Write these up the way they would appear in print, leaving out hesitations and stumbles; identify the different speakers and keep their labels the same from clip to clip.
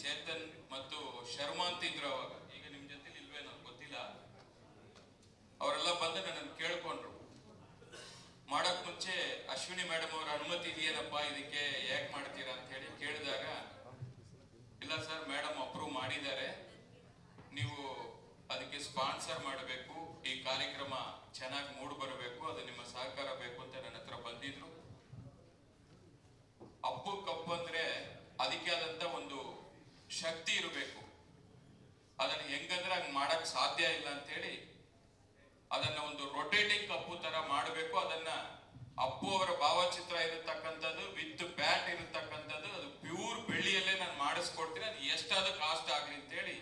Speaker 1: ಚೇತನ್ ಮತ್ತು ಶರ್ಮಾ ಅಂತ ಇದ್ರು ಅವಾಗ. ಈಗ ನಿಮ್ ಜೊತೆ ಇಲ್ವೇನೋ ಗೊತ್ತಿಲ್ಲ. ಅವರೆಲ್ಲ ಬಂದು ನನ್ನನ್ನು ಕೇಳ್ಕೊಂಡ್ರು, ಮಾಡಕ್ ಮುಂಚೆ ಅಶ್ವಿನಿ ಮೇಡಮ್ ಅವರ ಅನುಮತಿ ಇದೆಯೇನಪ್ಪ ಇದಕ್ಕೆ, ಯಾಕೆ ಮಾಡ್ತೀರಾ ಅಂತ ಹೇಳಿ ಕೇಳಿದಾಗ, ಇಲ್ಲ ಸರ್ ಮೇಡಮ್ ಅಪ್ರೂವ್ ಮಾಡಿದ್ದಾರೆ, ನೀವು ಅದಕ್ಕೆ ಸ್ಪಾನ್ಸರ್ ಮಾಡಬೇಕು, ಈ ಕಾರ್ಯಕ್ರಮ ಚೆನ್ನಾಗಿ ಮೂಡ್ ಬರಬೇಕು, ಅದು ನಿಮ್ಮ ಸಹಕಾರ ಬೇಕು ಅಂತ ನನ್ನ ಹತ್ರ ಬಂದಿದ್ರು. ಅಪ್ಪು ಕಪ್ಪು ಅಂದ್ರೆ ಅದಕ್ಕೆ ಆದಂತ ಒಂದು ಶಕ್ತಿ ಇರಬೇಕು. ಅದನ್ನ ಹೆಂಗಂದ್ರೆ ಹಂಗ್ ಮಾಡಕ್ ಸಾಧ್ಯ ಇಲ್ಲ ಅಂತ ಹೇಳಿ ಅದನ್ನ ಒಂದು ರೊಟೇಟಿಂಗ್ ಕಪ್ಪು ತರ ಮಾಡಬೇಕು. ಅದನ್ನ ಅಪ್ಪು ಅವರ ಭಾವಚಿತ್ರ ಇರತಕ್ಕಂಥದ್ದು ವಿತ್ ಬ್ಯಾಟ್ ಇರತಕ್ಕಂಥದ್ದು, ಅದು ಪ್ಯೂರ್ ಬೆಳ್ಳಿಯಲ್ಲೇ ನಾನು ಮಾಡಿಸ್ಕೊಡ್ತೀನಿ, ಅದು ಎಷ್ಟಾದ ಕಾಸ್ಟ್ ಆಗ್ಲಿ ಅಂತ ಹೇಳಿ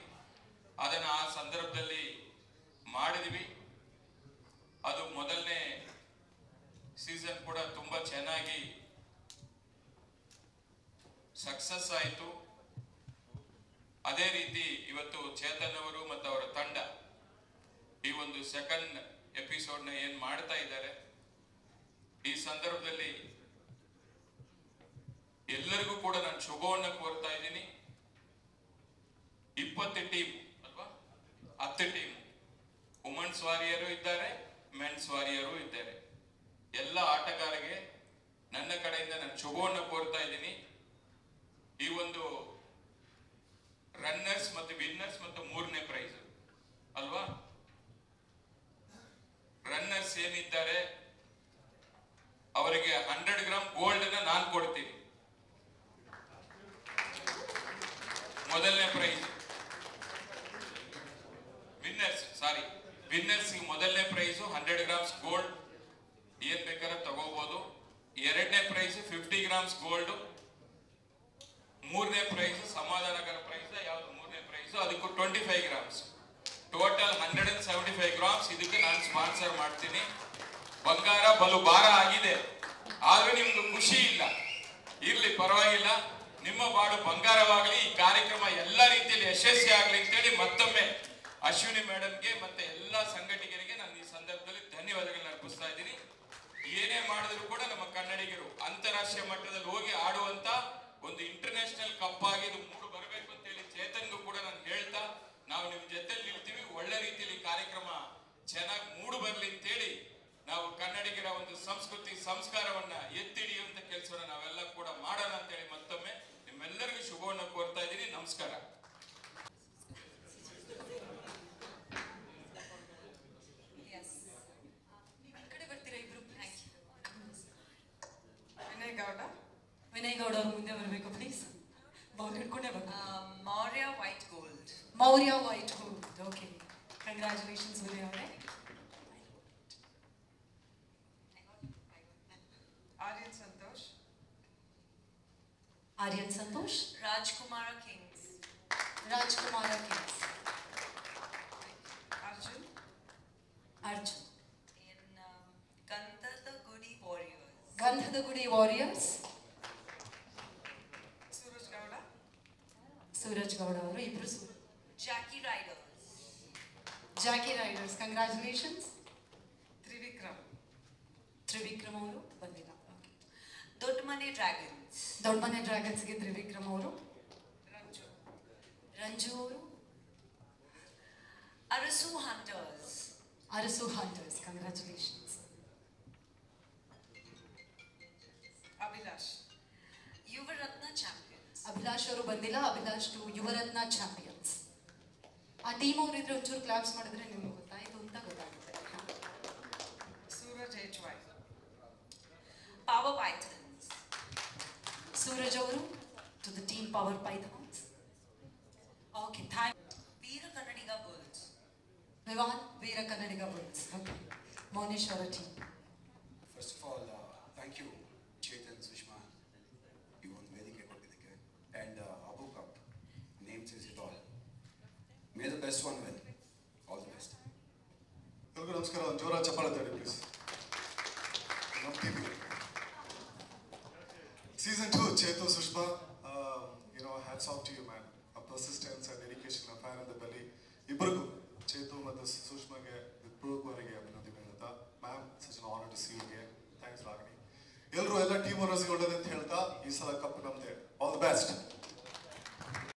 Speaker 1: ಅದನ್ನ ಆ ಸಂದರ್ಭದಲ್ಲಿ ಮಾಡಿದ್ವಿ. ಅದು ಮೊದಲನೇ ಸೀಸನ್ ಕೂಡ ತುಂಬಾ ಚೆನ್ನಾಗಿ ಸಕ್ಸಸ್ ಆಯಿತು. ಅದೇ ರೀತಿ ಇವತ್ತು ಚೇತನ್ ಅವರು ಮತ್ತು ಅವರ ತಂಡ ಈ ಒಂದು ಸೆಕೆಂಡ್ ಎಪಿಸೋಡ್ ನ ಏನ್ ಮಾಡ್ತಾ ಇದ್ದಾರೆ, ಈ ಸಂದರ್ಭದಲ್ಲಿ ಎಲ್ಲರಿಗೂ ಕೂಡ ನಾನು ಶುಭವನ್ನ ಕೋರ್ತಾ ಇದ್ದೀನಿ. 20 ಟೀಮ್ ಅಲ್ವಾ, 10 ಟೀಮ್, ವುಮೆನ್ಸ್ ವಾರಿಯರು ಇದ್ದಾರೆ, ಮೆನ್ಸ್ ವಾರಿಯರು ಇದ್ದಾರೆ. ಎಲ್ಲ ಆಟಗಾರರಿಗೆ ನನ್ನ ಕಡೆಯಿಂದ ನಾನು ಶುಭವನ್ನ ಕೋರ್ತಾ ಇದ್ದೀನಿ. ಈ ಒಂದು ರನ್ನರ್ಸ್ ಮತ್ತು ವಿನ್ನರ್ಸ್ ಮತ್ತು 3ನೇ ಪ್ರೈಸ್ ಅಲ್ವಾ, ರನ್ನರ್ಸ್ ಏನಿದ್ದಾರೆ ಅವರಿಗೆ 100 ಗ್ರಾಮ್ ಗೋಲ್ಡ್ ಅನ್ನ ನಾನು ಕೊಡ್ತೀನಿ, ಮೊದಲನೇ ಪ್ರೈಸ್. ವಿನ್ನರ್ಸ್ ಮೊದಲನೇ ಪ್ರೈಸ್ 100 ಗ್ರಾಮ್ಸ್ ಗೋಲ್ಡ್, ಏನ್ ಬೇಕಾದ್ರೆ ತಗೋಬಹುದು. 2ನೇ ಪ್ರೈಸ್ 50 ಗ್ರಾಮ್ಸ್ ಗೋಲ್ಡ್. 3ನೇ ಪ್ರೈಸ್ ಸಮಾಧಾನಕರ ಪ್ರೈಸ್. ಯಾವ್ದು 3ನೇ ಪ್ರೈಸ್? ಅದಕ್ಕೂ 25 ಗ್ರಾಮ್ಸ್. ಟೋಟಲ್ 175 ಗ್ರಾಮ್ಸ್ ಇದಕ್ಕೆ ನಾನು ಸ್ಪಾನ್ಸರ್ ಮಾಡ್ತೀನಿ. ಬಂಗಾರ ಬಲು ಭಾರ ಆಗಿದೆ, ಆದ್ರೂ ನಿಮ್ಗೆ ಖುಷಿ ಇಲ್ಲ, ಇರ್ಲಿ ಪರವಾಗಿಲ್ಲ, ನಿಮ್ಮ ಬಾಡು ಬಂಗಾರವಾಗಲಿ, ಈ ಕಾರ್ಯಕ್ರಮ ಎಲ್ಲ ರೀತಿಯಲ್ಲಿ ಯಶಸ್ವಿ ಆಗ್ಲಿ ಅಂತೇಳಿ ಮತ್ತೊಮ್ಮೆ ಅಶ್ವಿನಿ ಮೇಡಮ್ಗೆ ಮತ್ತೆ ಎಲ್ಲ ಸಂಘಟಕರಿಗೆ ನಾನು ಈ ಸಂದರ್ಭದಲ್ಲಿ ಧನ್ಯವಾದಗಳನ್ನ ಅರ್ಪಿಸ್ತಾ ಇದ್ದೀನಿ. ಏನೇ ಮಾಡಿದ್ರು ಕೂಡ ನಮ್ಮ ಕನ್ನಡಿಗರು ಅಂತಾರಾಷ್ಟ್ರೀಯ ಮಟ್ಟದಲ್ಲಿ ಹೋಗಿ ಆಡುವಂತ ಒಂದು ಇಂಟರ್ನ್ಯಾಷನಲ್ ಕಪ್ ಆಗಿ ಇದು ಮೂಡು ಬರಬೇಕು ಅಂತ ಹೇಳಿ ಚೇತನ್ಗೂ ಕೂಡ ನಾನು ಹೇಳ್ತಾ, ನಾವು ನಿಮ್ ಜೊತೆಲಿ ನಿಲ್ತೀವಿ, ಒಳ್ಳೆ ರೀತಿಯಲ್ಲಿ ಕಾರ್ಯಕ್ರಮ ಚೆನ್ನಾಗಿ ಮೂಡು ಬರ್ಲಿ ಅಂತೇಳಿ ನಾವು ಕನ್ನಡಿಗರ ಒಂದು ಸಂಸ್ಕೃತಿ ಸಂಸ್ಕಾರವನ್ನ ಎತ್ತಿ ಹಿಡಿಯುವಂತ ಕೆಲಸವನ್ನ ನಾವೆಲ್ಲ ಕೂಡ ಮಾಡೋಣ ಅಂತೇಳಿ ಮತ್ತೊಮ್ಮೆ ನಿಮ್ಮೆಲ್ಲರಿಗೂ ಶುಭವನ್ನ ಕೋರ್ತಾ ಇದ್ದೀನಿ. ನಮಸ್ಕಾರ.
Speaker 2: ವಿನಯ್ ಗೌಡ ಅವರು ಮುಂದೆ ಬರಬೇಕು ಪ್ಲೀಸ್. ಹಿಡ್ಕೊಂಡೇ ಬರ.
Speaker 3: Maurya white gold.
Speaker 2: Maurya white gold. Okay, congratulations Vinay ಅವರೇ. ಆರ್ಯನ್ ಸಂತೋಷ್.
Speaker 3: ರಾಜ್ಕುಮಾರ ಕಿಂಗ್ಸ್.
Speaker 2: ಅರ್ಜುನ್.
Speaker 3: ಗಂಧದ ಗುಡಿ ವಾರಿಯರ್ಸ್.
Speaker 2: ಸೂರಜ್ ಗೌಡ ಅವರು ಇಬ್ರು.
Speaker 3: ಜಾಕಿ
Speaker 2: ರೈಡರ್ಸ್. ಕಂಗ್ರ್ಯಾಚುಲೇಷನ್ಸ್. ತ್ರಿವಿಕ್ರಮ್ ಅವರು ಬಂದಿಲ್ಲ.
Speaker 3: ದೊಡ್ಡ ಮನೆ
Speaker 2: ಡ್ರ್ಯಾಗನ್ಸ್ಗೆ ತ್ರಿವಿಕ್ರಮ್ ಅವರು. ರಂಜು ಅವರು.
Speaker 3: ಅರಸು
Speaker 2: ಹಂಟರ್ಸ್. ಕಂಗ್ರ್ಯಾಚುಲೇಷನ್ಸ್. ಅಭಿಲಾಷ್ ಅವರು ಬಂದಿಲ್ಲ. Abhilash to Yuvaratna champions. ಆ ಟೀಮ್ ಅವರಿದ್ರೆ ಒಂಚೂರು ಕ್ಲಾಪ್ಸ್ ಮಾಡಿದ್ರೆ ನಿಮ್ಗೆ ಗೊತ್ತಾಯ್ತು ಅಂತ ಗೊತ್ತಾಗುತ್ತೆ.
Speaker 3: Power Pythons.
Speaker 2: ಸೂರಜ್ ಅವರು to the team power Pythons. Okay, thank.
Speaker 3: Veera Kannadiga bulls.
Speaker 2: Vivaan Veera Kannadiga bulls. Okay, Mounesh ಅವರ team.
Speaker 4: First of all, thank you, Chetan, Sushma, you won Vedike Kottidike, and Abu Cup, name says it all. May the best one win. All the best.
Speaker 5: Hello, namaskara. Jora Chapala Tadi, please. Nam TV. Season 2, Chetu, Sushma, hats off to you, man. A persistence and dedication, a fire in the belly. Ibragu, Chetu, ಮತ್ತು ಸುಷ್ಮಾಗೆ ಇಬ್ಬರಿಗೂ ಅಭಿನಂದನೆಗಳು. Ma'am, such an honor to see you again. Thanks, Ragini. ಎಲ್ಲರೂ ಎಲ್ಲ team ಓನರ್ಸ್ಗೆ ಒಳ್ಳೇದು ಅಂತ ಹೇಳ್ತಾ ಈ ಸಲ ಕಪ್ ನಮ್ದೆ. All the best.